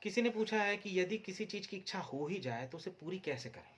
किसी ने पूछा है कि यदि किसी चीज की इच्छा हो ही जाए तो उसे पूरी कैसे करें।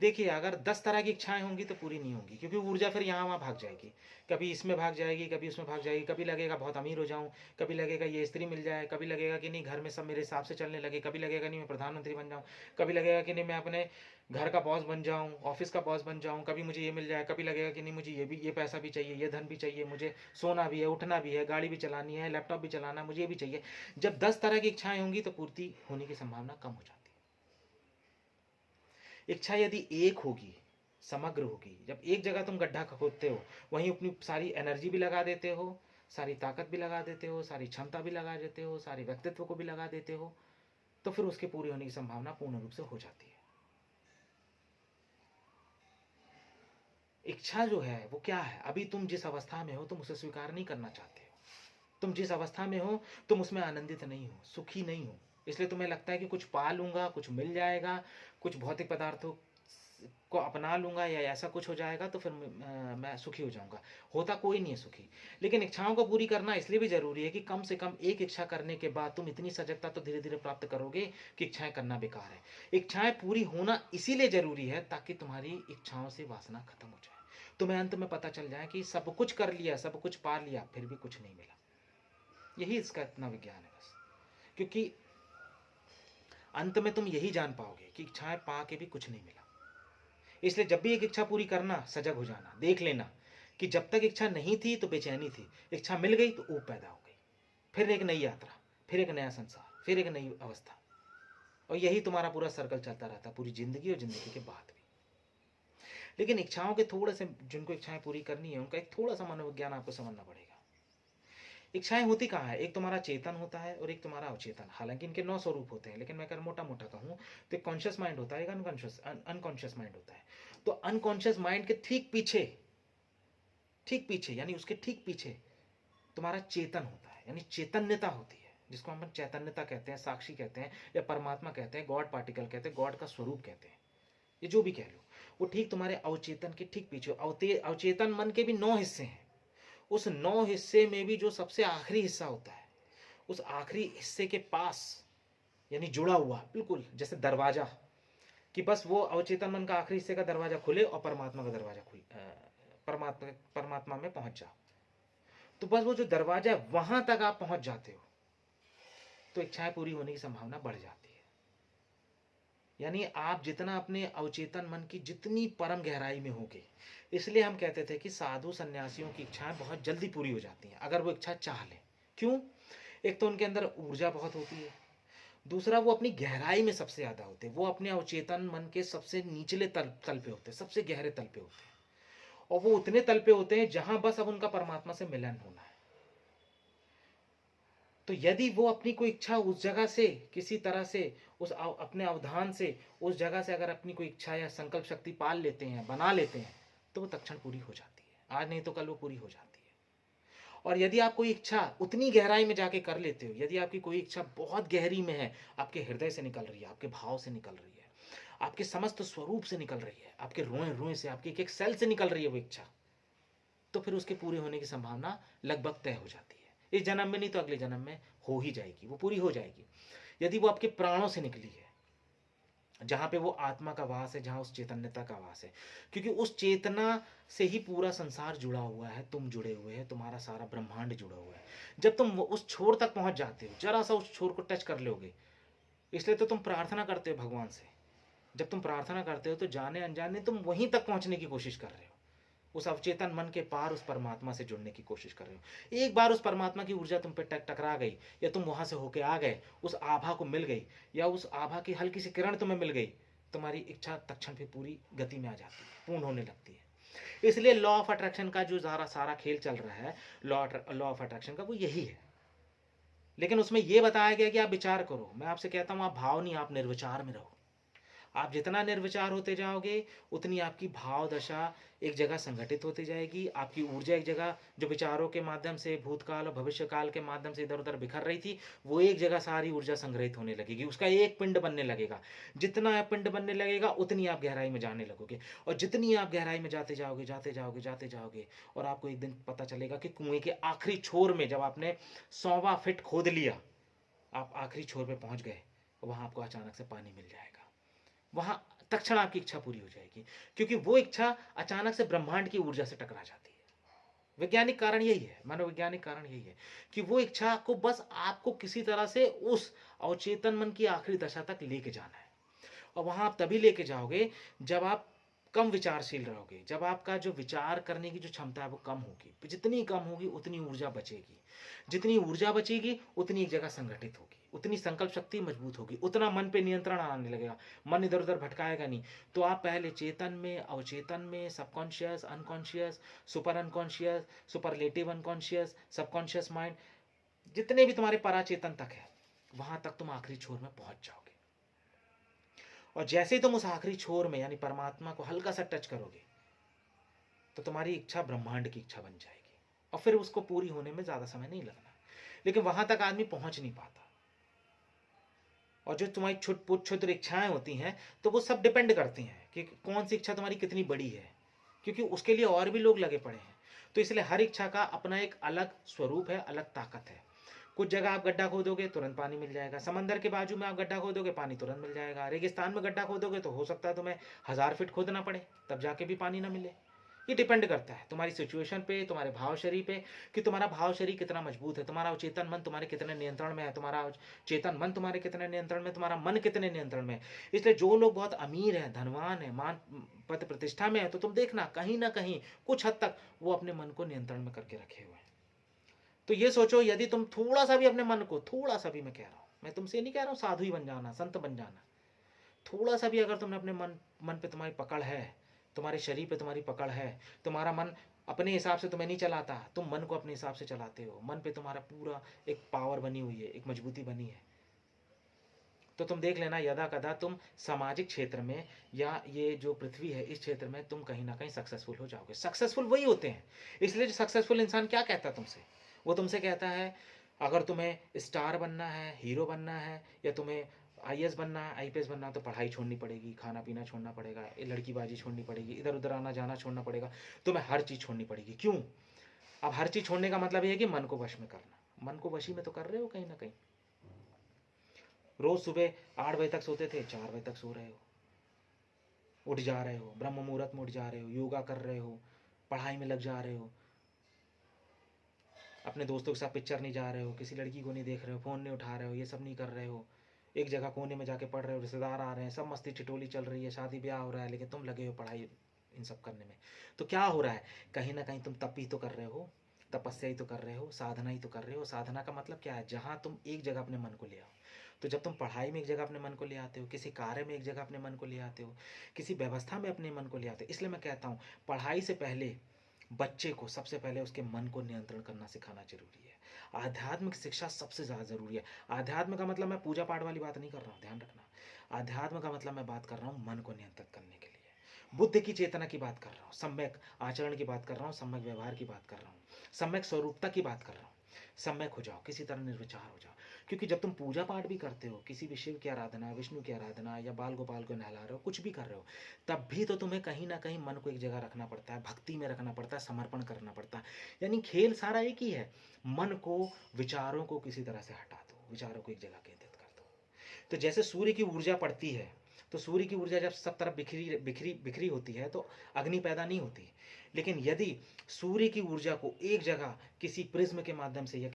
देखिए, अगर 10 तरह की इच्छाएं होंगी तो पूरी नहीं होंगी, क्योंकि ऊर्जा फिर यहाँ वहाँ भाग जाएगी। कभी इसमें भाग जाएगी, कभी उसमें भाग जाएगी। कभी लगेगा बहुत अमीर हो जाऊं, कभी लगेगा ये स्त्री मिल जाए, कभी लगेगा कि नहीं घर में सब मेरे हिसाब से चलने लगे, कभी लगेगा नहीं मैं प्रधानमंत्री बन जाऊं, कभी लगेगा कि नहीं मैं अपने घर का बॉस बन जाऊं, ऑफिस का बॉस बन जाऊं, कभी मुझे ये मिल जाए, कभी लगेगा कि नहीं मुझे ये भी, ये पैसा भी चाहिए, ये धन भी चाहिए, मुझे सोना भी है, उठना भी है, गाड़ी भी चलानी है, लैपटॉप भी चलाना, मुझे ये भी चाहिए। जब 10 तरह की इच्छाएं होंगी तो पूर्ति होने की संभावना कम हो जाती है। इच्छा यदि एक होगी, समग्र होगी, जब एक जगह तुम गड्ढा खोदते हो वहीं अपनी सारी एनर्जी भी लगा देते हो, सारी ताकत भी लगा देते हो, सारी क्षमता भी लगा देते हो, सारी व्यक्तित्व को भी लगा देते हो, तो फिर उसके पूरी होने की संभावना पूर्ण रूप से हो जाती है। इच्छा जो है वो क्या है, अभी तुम जिस अवस्था में हो तुम उसे स्वीकार नहीं करना चाहते हो। तुम जिस अवस्था में हो तुम उसमें आनंदित नहीं हो, सुखी नहीं हो। इसलिए तुम्हें लगता है कि कुछ पा लूंगा, कुछ मिल जाएगा, कुछ भौतिक पदार्थों को अपना लूंगा या ऐसा कुछ हो जाएगा तो फिर मैं सुखी हो जाऊंगा। होता कोई नहीं है सुखी। लेकिन इच्छाओं को पूरी करना इसलिए भी जरूरी है कि कम से कम एक इच्छा करने के बाद तुम इतनी सजगता तो धीरे धीरे प्राप्त करोगे कि इच्छाएं करना बेकार है। इच्छाएं पूरी होना इसीलिए जरूरी है ताकि तुम्हारी इच्छाओं से वासना खत्म हो जाए, तुम्हें अंत में पता चल जाए कि सब कुछ कर लिया, सब कुछ पा लिया, फिर भी कुछ नहीं मिला। यही इसका इतना विज्ञान है बस। क्योंकि अंत में तुम यही जान पाओगे कि इच्छाएं पा के भी कुछ नहीं मिला। इसलिए जब भी एक इच्छा पूरी करना, सजग हो जाना, देख लेना कि जब तक इच्छा नहीं थी तो बेचैनी थी, इच्छा मिल गई तो ऊब पैदा हो गई, फिर एक नई यात्रा, फिर एक नया संसार, फिर एक नई अवस्था। और यही तुम्हारा पूरा सर्कल चलता रहता, पूरी जिंदगी और जिंदगी के बाद भी। लेकिन इच्छाओं के थोड़े से, जिनको इच्छाएं पूरी करनी है उनका एक थोड़ा सा मनोविज्ञान आपको समझना पड़ेगा। इच्छाएं होती कहाँ है, एक तुम्हारा चेतन होता है और एक तुम्हारा अवचेतन। हालांकि इनके 9 स्वरूप होते हैं, लेकिन मैं अगर मोटा मोटा कहूँ तो एक कॉन्शियस माइंड होता है, एक अनकॉन्शियस माइंड होता है। तो अनकॉन्शियस माइंड के ठीक पीछे यानी उसके ठीक पीछे तुम्हारा चेतन होता है, यानी चैतन्यता होती है, जिसको हम चैतन्यता कहते हैं, साक्षी कहते हैं, या परमात्मा कहते हैं, गॉड पार्टिकल कहते हैं, गॉड का स्वरूप कहते हैं, ये जो भी कह लो। वो ठीक तुम्हारे अवचेतन के ठीक पीछे। अवचेतन मन के भी 9 हिस्से हैं। उस 9 हिस्से में भी जो सबसे आखिरी हिस्सा होता है, उस आखिरी हिस्से के पास, यानी जुड़ा हुआ बिल्कुल जैसे दरवाजा, कि बस वो अवचेतन मन का आखिरी हिस्से का दरवाजा खुले और परमात्मा का दरवाजा खुल परमात्मा में पहुंच जाओ। तो बस वो जो दरवाजा है वहां तक आप पहुंच जाते हो तो इच्छाएं पूरी होने की संभावना बढ़ जाती है। यानी आप जितना अपने अवचेतन मन की जितनी परम गहराई में होगे, इसलिए हम कहते थे कि साधु सन्यासियों की इच्छाएं बहुत जल्दी पूरी हो जाती हैं अगर वो इच्छा चाह ले। क्यों? एक तो उनके अंदर ऊर्जा बहुत होती है, दूसरा वो अपनी गहराई में सबसे ज्यादा होते हैं, वो अपने अवचेतन मन के सबसे निचले तल पे होते हैं, सबसे गहरे तल पे होते हैं, और वो उतने तल पे होते हैं जहां बस अब उनका परमात्मा से मिलन होना है। तो यदि वो अपनी कोई इच्छा उस जगह से किसी तरह से अपने अवधान से उस जगह से अगर अपनी कोई इच्छा या संकल्प शक्ति पाल लेते हैं, बना लेते हैं, तो वो तत्क्षण पूरी हो जाती है, आज नहीं तो कल वो पूरी हो जाती है। और यदि आप कोई इच्छा उतनी गहराई में जाके कर लेते हो, यदि आपकी कोई इच्छा बहुत गहरी में है, आपके हृदय से निकल रही है, आपके भाव से निकल रही है, आपके समस्त स्वरूप से निकल रही है, आपके रोए रोए से, आपके एक एक सेल से निकल रही है वो इच्छा, तो फिर उसके पूरे होने की संभावना लगभग तय हो जाती है। इस जन्म में नहीं तो अगले जन्म में हो ही जाएगी, वो पूरी हो जाएगी। यदि वो आपके प्राणों से निकली है, जहां पे वो आत्मा का वास है, जहां उस चैतन्यता का वास है, क्योंकि उस चेतना से ही पूरा संसार जुड़ा हुआ है, तुम जुड़े हुए हैं, तुम्हारा सारा ब्रह्मांड जुड़ा हुआ है। जब तुम उस छोर तक पहुंच जाते हो, जरा सा उस छोर को टच कर लोगे, इसलिए तो तुम प्रार्थना करते हो भगवान से। जब तुम प्रार्थना करते हो तो जाने अनजाने तुम वहीं तक पहुंचने की कोशिश कर रहे हो, उस अवचेतन मन के पार उस परमात्मा से जुड़ने की कोशिश कर रहे हो। एक बार उस परमात्मा की ऊर्जा तुम पे टकरा गई, या तुम वहां से होके आ गए, उस आभा को मिल गई, या उस आभा की हल्की सी किरण तुम्हें मिल गई, तुम्हारी इच्छा तत्क्षण भी पूरी गति में आ जाती है, पूर्ण होने लगती है। इसलिए लॉ ऑफ अट्रैक्शन का जो सारा खेल चल रहा है, लॉ ऑफ अट्रैक्शन का, वो यही है। लेकिन उसमें यह बताया गया कि आप विचार करो। मैं आपसे कहता हूं आप भाव नहीं, आप निर्विचार में रहो। आप जितना निर्विचार होते जाओगे उतनी आपकी भाव दशा एक जगह संगठित होती जाएगी, आपकी ऊर्जा एक जगह, जो विचारों के माध्यम से भूतकाल और भविष्य काल के माध्यम से इधर उधर बिखर रही थी, वो एक जगह सारी ऊर्जा संग्रहित होने लगेगी, उसका एक पिंड बनने लगेगा। जितना पिंड बनने लगेगा उतनी आप गहराई में जाने लगोगे, और जितनी आप गहराई में जाते जाओगे जाते जाओगे जाते जाओगे, और आपको एक दिन पता चलेगा कि कुएं के आखिरी छोर में जब आपने 100वां फीट खोद लिया, आप आखिरी छोर पे पहुंच गए, वहां आपको अचानक से पानी मिल जाएगा, वहां तत्क्षण आपकी इच्छा पूरी हो जाएगी, क्योंकि वो इच्छा अचानक से ब्रह्मांड की ऊर्जा से टकरा जाती है। वैज्ञानिक कारण यही है, मनोवैज्ञानिक कारण यही है कि वो इच्छा को बस आपको किसी तरह से उस अवचेतन मन की आखिरी दशा तक लेके जाना है। और वहां आप तभी लेके जाओगे जब आप कम विचारशील रहोगे, जब आपका जो विचार करने की जो क्षमता है वो कम होगी। जितनी कम होगी उतनी ऊर्जा बचेगी, जितनी ऊर्जा बचेगी उतनी एक जगह संगठित होगी, उतनी संकल्प शक्ति मजबूत होगी, उतना मन पे नियंत्रण आने लगेगा, मन इधर उधर भटकाएगा नहीं। तो आप पहले चेतन में, अवचेतन में, subconscious, unconscious, super unconscious, superlative unconscious, subconscious mind, जितने भी तुम्हारे पराचेतन तक है, वहां तक तुम आखिरी छोर में पहुंच जाओगे। और जैसे ही तुम उस आखिरी छोर में यानी परमात्मा को हल्का सा टच करोगे, तो तुम्हारी इच्छा ब्रह्मांड की इच्छा बन जाएगी, और फिर उसको पूरी होने में ज्यादा समय नहीं लगना। लेकिन वहां तक आदमी पहुंच नहीं पाता। और जो तुम्हारी क्षुद्र इच्छाएं होती हैं, तो वो सब डिपेंड करती हैं कि कौन सी इच्छा तुम्हारी कितनी बड़ी है, क्योंकि उसके लिए और भी लोग लगे पड़े हैं। तो इसलिए हर इच्छा का अपना एक अलग स्वरूप है, अलग ताकत है। कुछ जगह आप गड्ढा खोदोगे तुरंत पानी मिल जाएगा, समंदर के बाजू में आप गड्ढा खोदोगे पानी तुरंत मिल जाएगा, रेगिस्तान में गड्ढा खोदोगे तो हो सकता है तुम्हें 1000 फीट खोदना पड़े, तब जाके भी पानी ना मिले। ये डिपेंड करता है तुम्हारी सिचुएशन पे, तुम्हारे भाव शरीर पे, कि तुम्हारा भाव शरीर कितना मजबूत है, तुम्हारा चेतन मन तुम्हारे कितने नियंत्रण में है, तुम्हारा चेतन मन तुम्हारे कितने नियंत्रण में, तुम्हारा मन कितने नियंत्रण में। इसलिए जो लोग बहुत अमीर हैं, धनवान है, मान पद प्रतिष्ठा में है, तो तुम देखना कहीं ना कहीं कुछ हद तक वो अपने मन को नियंत्रण में करके रखे हुए हैं। तो ये सोचो, यदि तुम थोड़ा सा भी अपने मन को, थोड़ा सा भी, मैं कह रहा हूं, मैं तुमसे नहीं कह रहा हूं साधु ही बन जाना, संत बन जाना, थोड़ा सा भी अगर तुमने अपने मन पे तुम्हारी पकड़ है, तुम्हारे शरीर पे तुम्हारी पकड़ है, तुम्हारा मन अपने हिसाब से तुम्हें नहीं चलाता, तुम मन को अपने हिसाब से चलाते हो, मन पे तुम्हारा पूरा एक पावर बनी हुई है, एक मजबूती बनी है, तो तुम देख लेना यदा कदा तुम सामाजिक क्षेत्र में या ये जो पृथ्वी है इस क्षेत्र में तुम कहीं ना कहीं सक्सेसफुल हो जाओगे। सक्सेसफुल वही होते हैं। इसलिए जो सक्सेसफुल इंसान क्या कहता है तुमसे, वो तुमसे कहता है अगर तुम्हें स्टार बनना है, हीरो बनना है, या तुम्हें आईएएस बनना है, आईपीएस बनना है, तो पढ़ाई छोड़नी पड़ेगी, खाना पीना छोड़ना पड़ेगा, लड़कीबाजी छोड़नी पड़ेगी, इधर उधर आना जाना छोड़ना पड़ेगा, तुम्हें हर चीज़ छोड़नी पड़ेगी। क्यों? अब हर चीज़ छोड़ने का मतलब ये है कि मन को वश में करना। मन को वशी में तो कर रहे हो कहीं ना कहीं। रोज सुबह 8 बजे तक सोते थे, 4 बजे तक सो रहे हो, उठ जा रहे हो, ब्रह्म मुहूर्त में उठ जा रहे हो, योगा कर रहे हो, पढ़ाई में लग जा रहे हो, अपने दोस्तों के साथ पिक्चर नहीं जा रहे हो, किसी लड़की को नहीं देख रहे हो, फ़ोन नहीं उठा रहे हो, ये सब नहीं कर रहे हो, एक जगह कोने में जाके पढ़ रहे हो, रिश्तेदार आ रहे हैं, सब मस्ती ठिठोली चल रही है, शादी ब्याह हो रहा है, लेकिन तुम लगे हो पढ़ाई इन सब करने में। तो क्या हो रहा है, कहीं ना कहीं तुम तप ही तो कर रहे हो, तपस्या ही तो कर रहे हो, साधना ही तो कर रहे हो। साधना का मतलब क्या है, जहाँ तुम एक जगह अपने मन को ले आओ। तो जब तुम पढ़ाई में एक जगह अपने मन को ले आते हो, किसी कार्य में एक जगह अपने मन को ले आते हो, किसी व्यवस्था में अपने मन को ले आते हो। इसलिए मैं कहता हूँ पढ़ाई से पहले बच्चे को सबसे पहले उसके मन को नियंत्रण करना सिखाना जरूरी है। आध्यात्मिक शिक्षा सबसे ज़्यादा ज़रूरी है। आध्यात्म का मतलब मैं पूजा पाठ वाली बात नहीं कर रहा हूँ, ध्यान रखना। आध्यात्म का मतलब मैं बात कर रहा हूँ मन को नियंत्रित करने के लिए, बुद्ध की चेतना की बात कर रहा हूँ, सम्यक आचरण की बात कर रहा हूँ, सम्यक व्यवहार की बात कर रहा हूँ, सम्यक स्वरूपता की बात कर रहा हूँ। सम्यक हो जाओ, किसी तरह निर्विचार हो जाओ। क्योंकि जब तुम पूजा पाठ भी करते हो, किसी भी शिव की आराधना, विष्णु की आराधना, या बाल गोपाल को नहला रहे हो, कुछ भी कर रहे हो, तब भी तो तुम्हें कहीं ना कहीं मन को एक जगह रखना पड़ता है, भक्ति में रखना पड़ता है, समर्पण करना पड़ता है। यानी खेल सारा एक ही है, मन को, विचारों को किसी तरह से हटा दो, विचारों को एक जगह केंद्रित कर दो। तो जैसे सूर्य की ऊर्जा पड़ती है, तो सूर्य की ऊर्जा जब सब तरफ बिखरी बिखरी बिखरी होती है तो अग्नि पैदा नहीं होती। लेकिन यदि सूर्य की ऊर्जा को एक जगह किसी प्रिज्म के माध्यम से या